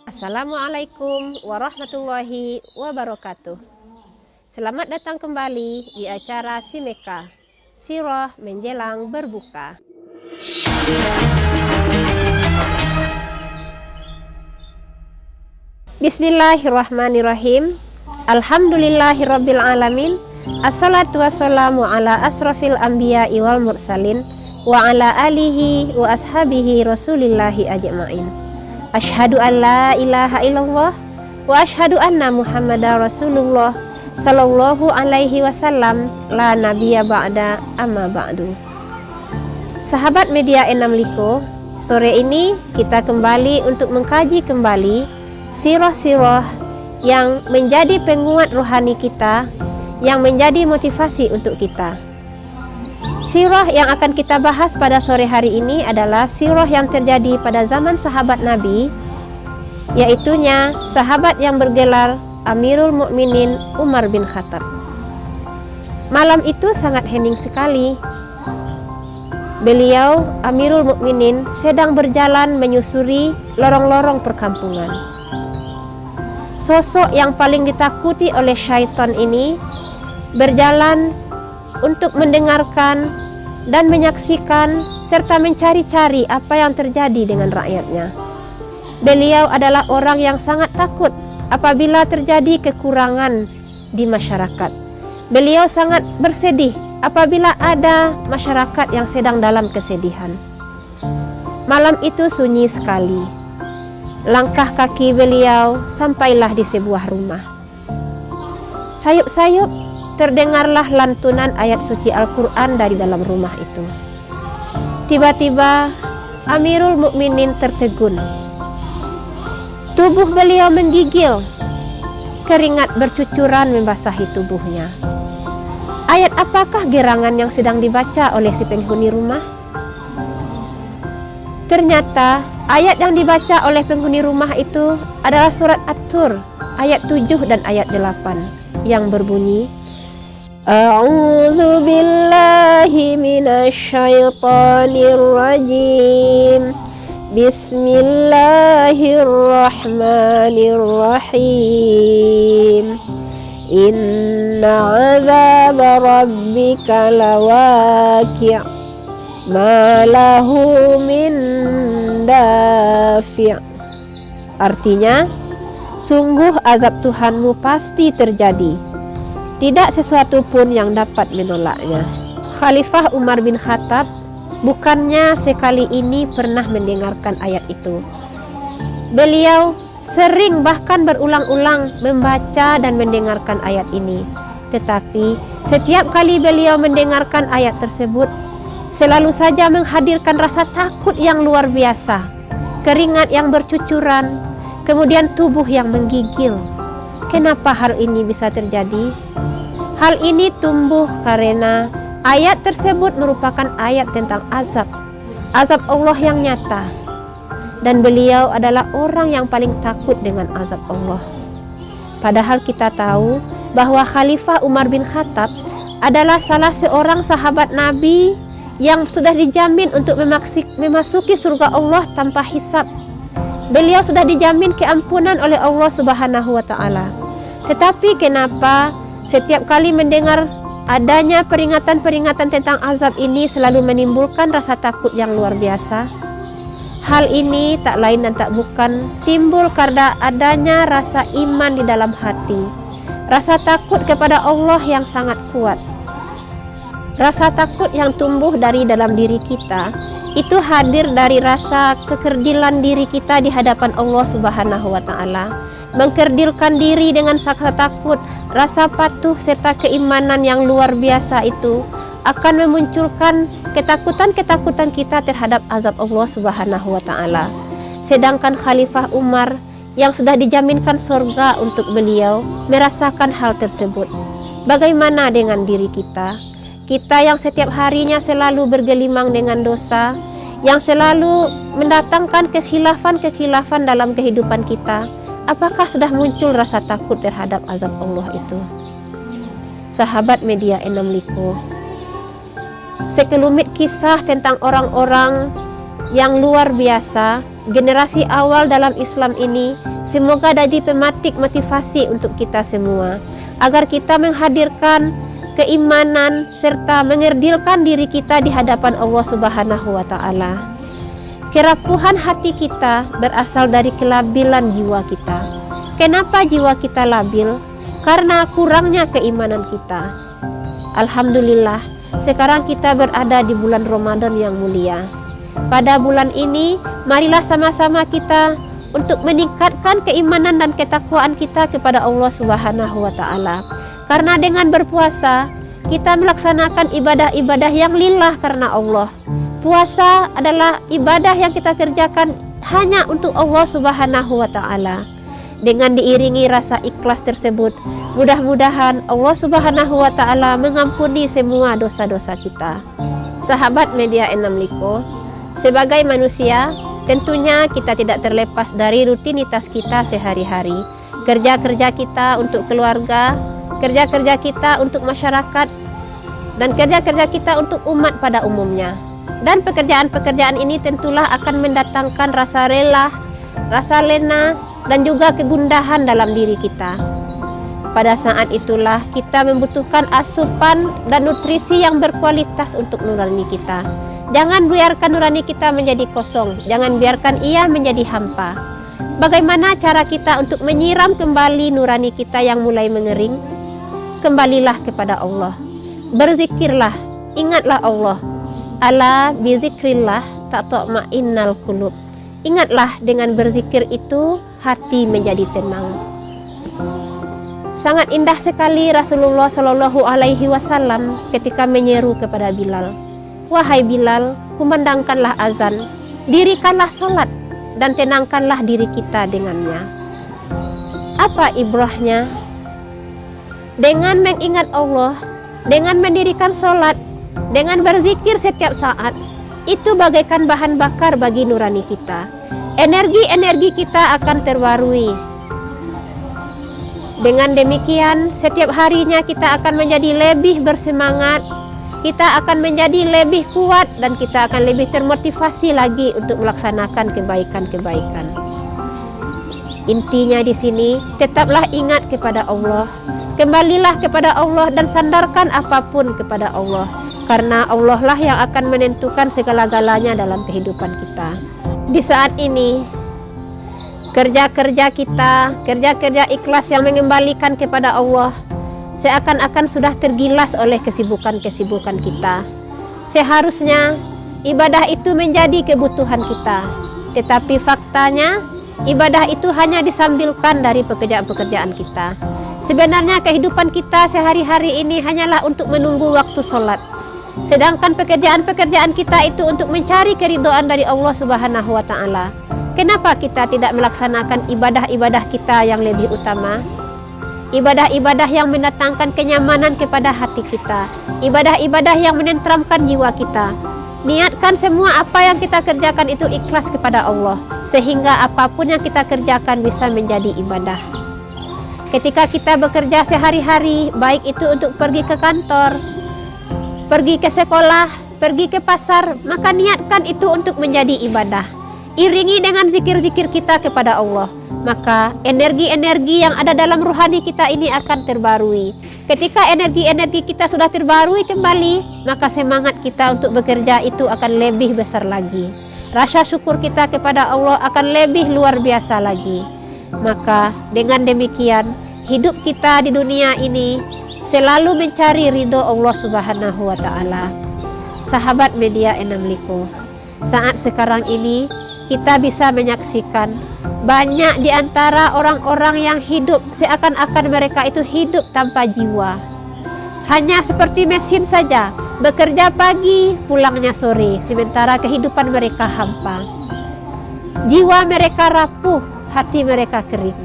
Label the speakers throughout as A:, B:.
A: Assalamualaikum warahmatullahi wabarakatuh. Selamat datang kembali di acara Simeka, Sirah Menjelang Berbuka. Bismillahirrahmanirrahim. Alhamdulillahirabbil alamin. Assalatu wassalamu ala asrafil anbiya'i wal mursalin wa ala alihi wa ashabihi rasulillahi ajma'in. Asyhadu an la ilaha illallah wa asyhadu anna Muhammadar Rasulullah sallallahu alaihi wasallam la nabiyya ba'da amma ba'du. Sahabat media Enam Liko, sore ini kita kembali untuk mengkaji kembali sirah-sirah yang menjadi penguat rohani kita, yang menjadi motivasi untuk kita. Sirah yang akan kita bahas pada sore hari ini adalah sirah yang terjadi pada zaman sahabat Nabi, yaitunya sahabat yang bergelar Amirul Mukminin Umar bin Khattab. Malam itu sangat hening sekali. Beliau, Amirul Mukminin, sedang berjalan menyusuri lorong-lorong perkampungan. Sosok yang paling ditakuti oleh syaitan ini berjalan untuk mendengarkan dan menyaksikan serta mencari-cari apa yang terjadi dengan rakyatnya. Beliau adalah orang yang sangat takut apabila terjadi kekurangan di masyarakat. Beliau sangat bersedih apabila ada masyarakat yang sedang dalam kesedihan. Malam itu sunyi sekali. Langkah kaki beliau sampailah di sebuah rumah. Sayup-sayup terdengarlah lantunan ayat suci Al-Quran dari dalam rumah itu. Tiba-tiba Amirul Mukminin tertegun. Tubuh beliau menggigil. Keringat bercucuran membasahi tubuhnya. Ayat apakah gerangan yang sedang dibaca oleh si penghuni rumah? Ternyata ayat yang dibaca oleh penghuni rumah itu adalah surat At-Tur ayat 7 dan ayat 8 yang berbunyi, A'udzu billahi minasy syaithanir rajim. Bismillahirrahmanirrahim. Inna 'adzaba rabbika lawaqi' ma lahu min dafi'. Artinya, sungguh azab Tuhanmu pasti terjadi. Tidak sesuatu pun yang dapat menolaknya. Khalifah Umar bin Khattab bukannya sekali ini pernah mendengarkan ayat itu. Beliau sering bahkan berulang-ulang membaca dan mendengarkan ayat ini. Tetapi setiap kali beliau mendengarkan ayat tersebut, selalu saja menghadirkan rasa takut yang luar biasa, keringat yang bercucuran, kemudian tubuh yang menggigil. Kenapa hal ini bisa terjadi? Hal ini tumbuh karena ayat tersebut merupakan ayat tentang azab Allah yang nyata. Dan beliau adalah orang yang paling takut dengan azab Allah. Padahal kita tahu bahwa Khalifah Umar bin Khattab adalah salah seorang sahabat Nabi yang sudah dijamin untuk memasuki surga Allah tanpa hisab. Beliau sudah dijamin keampunan oleh Allah Subhanahu wa ta'ala. Tetapi kenapa setiap kali mendengar adanya peringatan-peringatan tentang azab ini selalu menimbulkan rasa takut yang luar biasa? Hal ini tak lain dan tak bukan timbul karena adanya rasa iman di dalam hati, rasa takut kepada Allah yang sangat kuat. Rasa takut yang tumbuh dari dalam diri kita itu hadir dari rasa kekerdilan diri kita di hadapan Allah Subhanahu wa ta'ala. Mengkerdilkan diri dengan rasa takut, rasa patuh serta keimanan yang luar biasa itu akan memunculkan ketakutan-ketakutan kita terhadap azab Allah Subhanahu wa ta'ala. Sedangkan Khalifah Umar yang sudah dijaminkan surga untuk beliau merasakan hal tersebut. Bagaimana dengan diri kita? Kita yang setiap harinya selalu bergelimang dengan dosa, yang selalu mendatangkan kekhilafan-kekhilafan dalam kehidupan kita, apakah sudah muncul rasa takut terhadap azab Allah itu? Sahabat media Enam Liko, sekelumit kisah tentang orang-orang yang luar biasa, generasi awal dalam Islam ini, semoga jadi pemetik motivasi untuk kita semua, agar kita menghadirkan keimanan serta mengerdilkan diri kita di hadapan Allah Subhanahu wa Ta'ala. Kerapuhan hati kita berasal dari kelabilan jiwa kita. Kenapa jiwa kita labil? Karena kurangnya keimanan kita. Alhamdulillah, sekarang kita berada di bulan Ramadan yang mulia. Pada bulan ini, marilah sama-sama kita untuk meningkatkan keimanan dan ketakwaan kita kepada Allah Subhanahu wa Ta'ala. Karena dengan berpuasa, kita melaksanakan ibadah-ibadah yang lillah karena Allah. Puasa adalah ibadah yang kita kerjakan hanya untuk Allah Subhanahu wa Ta'ala. Dengan diiringi rasa ikhlas tersebut, mudah-mudahan Allah Subhanahu wa Ta'ala mengampuni semua dosa-dosa kita. Sahabat media Enam Liko, sebagai manusia, tentunya kita tidak terlepas dari rutinitas kita sehari-hari. Kerja-kerja kita untuk keluarga, kerja-kerja kita untuk masyarakat, dan kerja-kerja kita untuk umat pada umumnya. Dan pekerjaan-pekerjaan ini tentulah akan mendatangkan rasa rela, rasa lena, dan juga kegundahan dalam diri kita. Pada saat itulah kita membutuhkan asupan dan nutrisi yang berkualitas untuk nurani kita. Jangan biarkan nurani kita menjadi kosong, jangan biarkan ia menjadi hampa. Bagaimana cara kita untuk menyiram kembali nurani kita yang mulai mengering? Kembalilah kepada Allah, berzikirlah, ingatlah Allah. Ala bizikrillah tatma'innal qulub. Ingatlah, dengan berzikir itu hati menjadi tenang. Sangat indah sekali Rasulullah Shallallahu Alaihi Wasallam ketika menyeru kepada Bilal, wahai Bilal, kumandangkanlah azan, dirikanlah sholat, dan tenangkanlah diri kita dengannya. Apa ibrahnya? Dengan mengingat Allah, dengan mendirikan sholat, dengan berzikir setiap saat, itu bagaikan bahan bakar bagi nurani kita. Energi-energi kita akan terbarui. Dengan demikian, setiap harinya kita akan menjadi lebih bersemangat, kita akan menjadi lebih kuat, dan kita akan lebih termotivasi lagi untuk melaksanakan kebaikan-kebaikan. Intinya di sini, tetaplah ingat kepada Allah, kembalilah kepada Allah, dan sandarkan apapun kepada Allah, karena Allah lah yang akan menentukan segala-galanya dalam kehidupan kita. Di saat ini, kerja-kerja kita, kerja-kerja ikhlas yang mengembalikan kepada Allah, seakan-akan sudah tergilas oleh kesibukan-kesibukan kita. Seharusnya ibadah itu menjadi kebutuhan kita, tetapi faktanya ibadah itu hanya disambilkan dari pekerjaan-pekerjaan kita. Sebenarnya kehidupan kita sehari-hari ini hanyalah untuk menunggu waktu sholat, sedangkan pekerjaan-pekerjaan kita itu untuk mencari keridhaan dari Allah Subhanahu wa Ta'ala. Kenapa kita tidak melaksanakan ibadah-ibadah kita yang lebih utama? Ibadah-ibadah yang mendatangkan kenyamanan kepada hati kita, ibadah-ibadah yang menenteramkan jiwa kita. Niatkan semua apa yang kita kerjakan itu ikhlas kepada Allah, sehingga apapun yang kita kerjakan bisa menjadi ibadah. Ketika kita bekerja sehari-hari, baik itu untuk pergi ke kantor, pergi ke sekolah, pergi ke pasar, maka niatkan itu untuk menjadi ibadah. Iringi dengan zikir-zikir kita kepada Allah, maka energi-energi yang ada dalam rohani kita ini akan terbarui. Ketika energi-energi kita sudah terbarui kembali, maka semangat kita untuk bekerja itu akan lebih besar lagi. Rasa syukur kita kepada Allah akan lebih luar biasa lagi. Maka dengan demikian, hidup kita di dunia ini selalu mencari ridho Allah Subhanahu wa Ta'ala. Sahabat media Enam Liko, saat sekarang ini kita bisa menyaksikan banyak di antara orang-orang yang hidup seakan-akan mereka itu hidup tanpa jiwa. Hanya seperti mesin saja, bekerja pagi, pulangnya sore, sementara kehidupan mereka hampa. Jiwa mereka rapuh, hati mereka kering.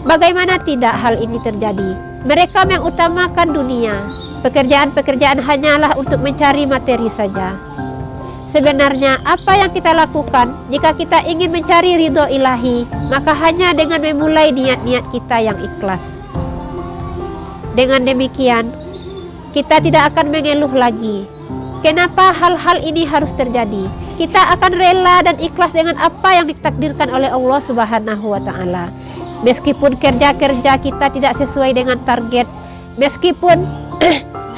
A: Bagaimana tidak hal ini terjadi? Mereka mengutamakan dunia. Pekerjaan-pekerjaan hanyalah untuk mencari materi saja. Sebenarnya apa yang kita lakukan jika kita ingin mencari ridho ilahi, maka hanya dengan memulai niat-niat kita yang ikhlas. Dengan demikian, kita tidak akan mengeluh lagi. Kenapa hal-hal ini harus terjadi? Kita akan rela dan ikhlas dengan apa yang ditakdirkan oleh Allah Subhanahu wa Ta'ala. Meskipun kerja-kerja kita tidak sesuai dengan target, meskipun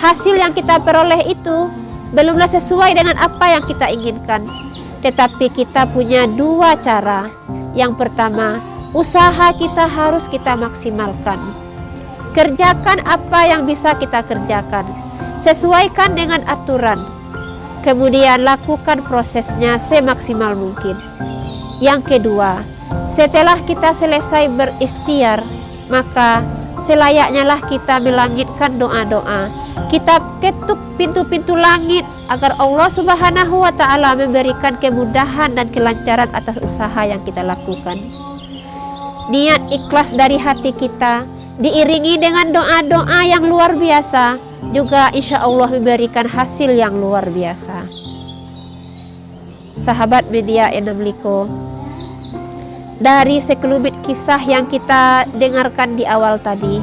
A: hasil yang kita peroleh itu belumlah sesuai dengan apa yang kita inginkan, tetapi kita punya dua cara. Yang pertama, usaha kita harus kita maksimalkan. Kerjakan apa yang bisa kita kerjakan, sesuaikan dengan aturan, kemudian lakukan prosesnya semaksimal mungkin. Yang kedua, setelah kita selesai berikhtiar, maka selayaknya lah kita melangitkan doa-doa. Kita ketuk pintu-pintu langit agar Allah Subhanahu wa Ta'ala memberikan kemudahan dan kelancaran atas usaha yang kita lakukan. Niat ikhlas dari hati kita diiringi dengan doa-doa yang luar biasa, juga insya Allah memberikan hasil yang luar biasa. Sahabat media Enamliko, dari sekelumit kisah yang kita dengarkan di awal tadi,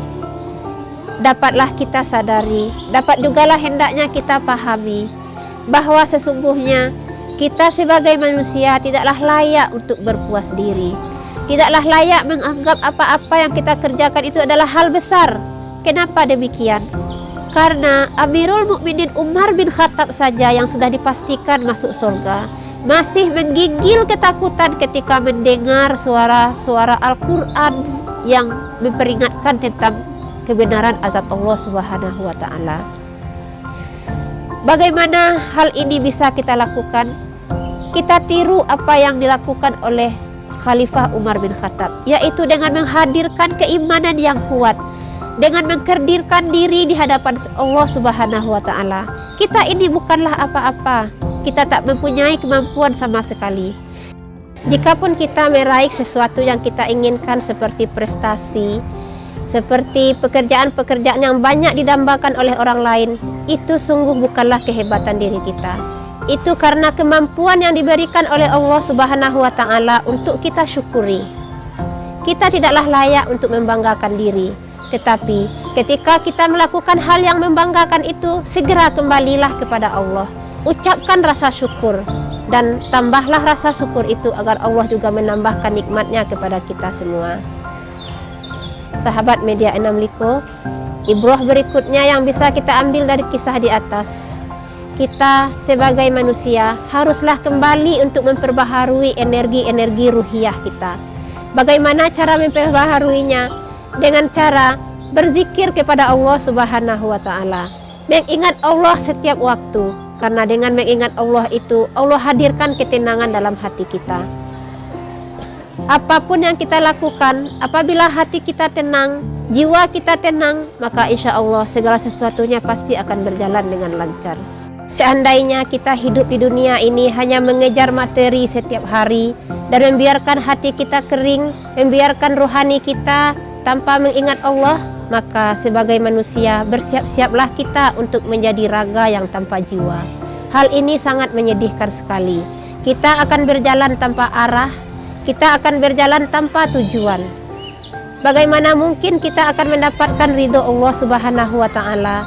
A: dapatlah kita sadari, dapat jugalah hendaknya kita pahami bahwa sesungguhnya kita sebagai manusia tidaklah layak untuk berpuas diri, tidaklah layak menganggap apa-apa yang kita kerjakan itu adalah hal besar. Kenapa demikian? Karena Amirul Mukminin Umar bin Khattab saja yang sudah dipastikan masuk surga masih menggigil ketakutan ketika mendengar suara-suara Al-Quran yang memperingatkan tentang kebenaran azab Allah Subhanahu wa Ta'ala. Bagaimana hal ini bisa kita lakukan? Kita tiru apa yang dilakukan oleh Khalifah Umar bin Khattab, yaitu dengan menghadirkan keimanan yang kuat, dengan mengkerdirkan diri di hadapan Allah Subhanahu wa Ta'ala. Kita ini bukanlah apa-apa, kita tak mempunyai kemampuan sama sekali. Jikapun kita meraih sesuatu yang kita inginkan seperti prestasi, seperti pekerjaan-pekerjaan yang banyak didambakan oleh orang lain, itu sungguh bukanlah kehebatan diri kita. Itu karena kemampuan yang diberikan oleh Allah Subhanahu wa Ta'ala untuk kita syukuri. Kita tidaklah layak untuk membanggakan diri, tetapi ketika kita melakukan hal yang membanggakan itu, segera kembalilah kepada Allah. Ucapkan rasa syukur dan tambahlah rasa syukur itu agar Allah juga menambahkan nikmatnya kepada kita semua. Sahabat media Enamliko, ibrah berikutnya yang bisa kita ambil dari kisah di atas, kita sebagai manusia haruslah kembali untuk memperbaharui energi-energi ruhiyah kita. Bagaimana cara memperbaharuinya? Dengan cara berzikir kepada Allah Subhanahu wa Ta'ala, mengingat Allah setiap waktu. Karena dengan mengingat Allah itu, Allah hadirkan ketenangan dalam hati kita. Apapun yang kita lakukan, apabila hati kita tenang, jiwa kita tenang, maka insya Allah segala sesuatunya pasti akan berjalan dengan lancar. Seandainya kita hidup di dunia ini hanya mengejar materi setiap hari dan membiarkan hati kita kering, membiarkan rohani kita tanpa mengingat Allah, maka sebagai manusia bersiap-siaplah kita untuk menjadi raga yang tanpa jiwa. Hal ini sangat menyedihkan sekali. Kita akan berjalan tanpa arah, kita akan berjalan tanpa tujuan. Bagaimana mungkin kita akan mendapatkan ridho Allah Subhanahu wa Ta'ala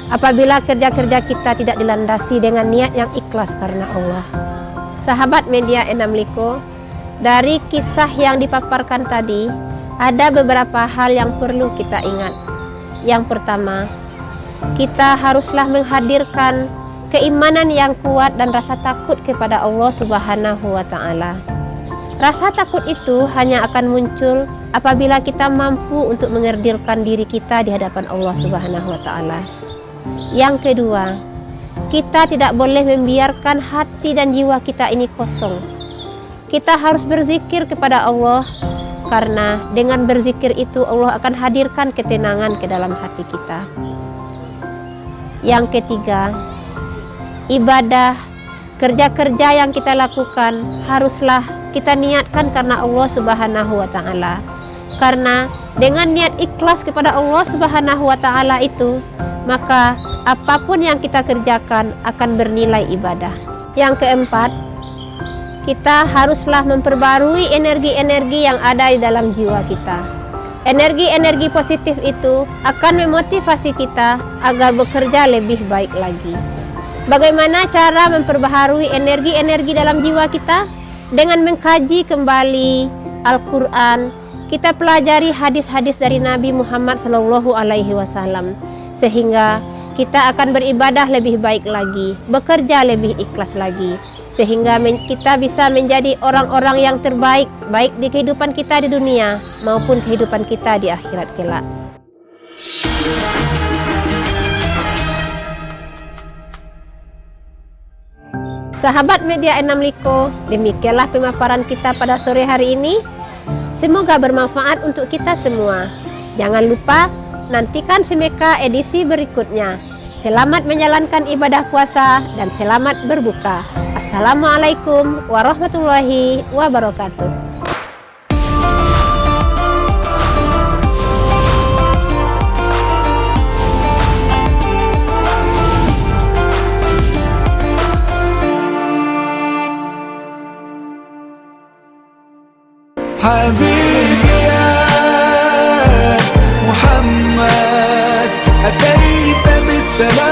A: apabila kerja-kerja kita tidak dilandasi dengan niat yang ikhlas karena Allah. Sahabat media Enamliko, dari kisah yang dipaparkan tadi, ada beberapa hal yang perlu kita ingat. Yang pertama, kita haruslah menghadirkan keimanan yang kuat dan rasa takut kepada Allah Subhanahu wa Ta'ala. Rasa takut itu hanya akan muncul apabila kita mampu untuk mengerdilkan diri kita di hadapan Allah Subhanahu wa Ta'ala. Yang kedua, kita tidak boleh membiarkan hati dan jiwa kita ini kosong. Kita harus berzikir kepada Allah, karena dengan berzikir itu Allah akan hadirkan ketenangan ke dalam hati kita. Yang ketiga, ibadah, kerja-kerja yang kita lakukan haruslah kita niatkan karena Allah Subhanahu wa Ta'ala. Karena dengan niat ikhlas kepada Allah Subhanahu wa Ta'ala itu, maka apapun yang kita kerjakan akan bernilai ibadah. Yang keempat, kita haruslah memperbarui energi-energi yang ada di dalam jiwa kita. Energi-energi positif itu akan memotivasi kita agar bekerja lebih baik lagi. Bagaimana cara memperbaharui energi-energi dalam jiwa kita? Dengan mengkaji kembali Al-Quran, kita pelajari hadis-hadis dari Nabi Muhammad SAW, sehingga kita akan beribadah lebih baik lagi, bekerja lebih ikhlas lagi, sehingga kita bisa menjadi orang-orang yang terbaik, baik di kehidupan kita di dunia maupun kehidupan kita di akhirat kelak. Sahabat Media Enam Liko, demikianlah pemaparan kita pada sore hari ini. Semoga bermanfaat untuk kita semua. Jangan lupa nantikan Semeka edisi berikutnya. Selamat menjalankan ibadah puasa dan selamat berbuka. Assalamualaikum warahmatullahi wabarakatuh.
B: حبيبي يا محمد أتيت بالسلام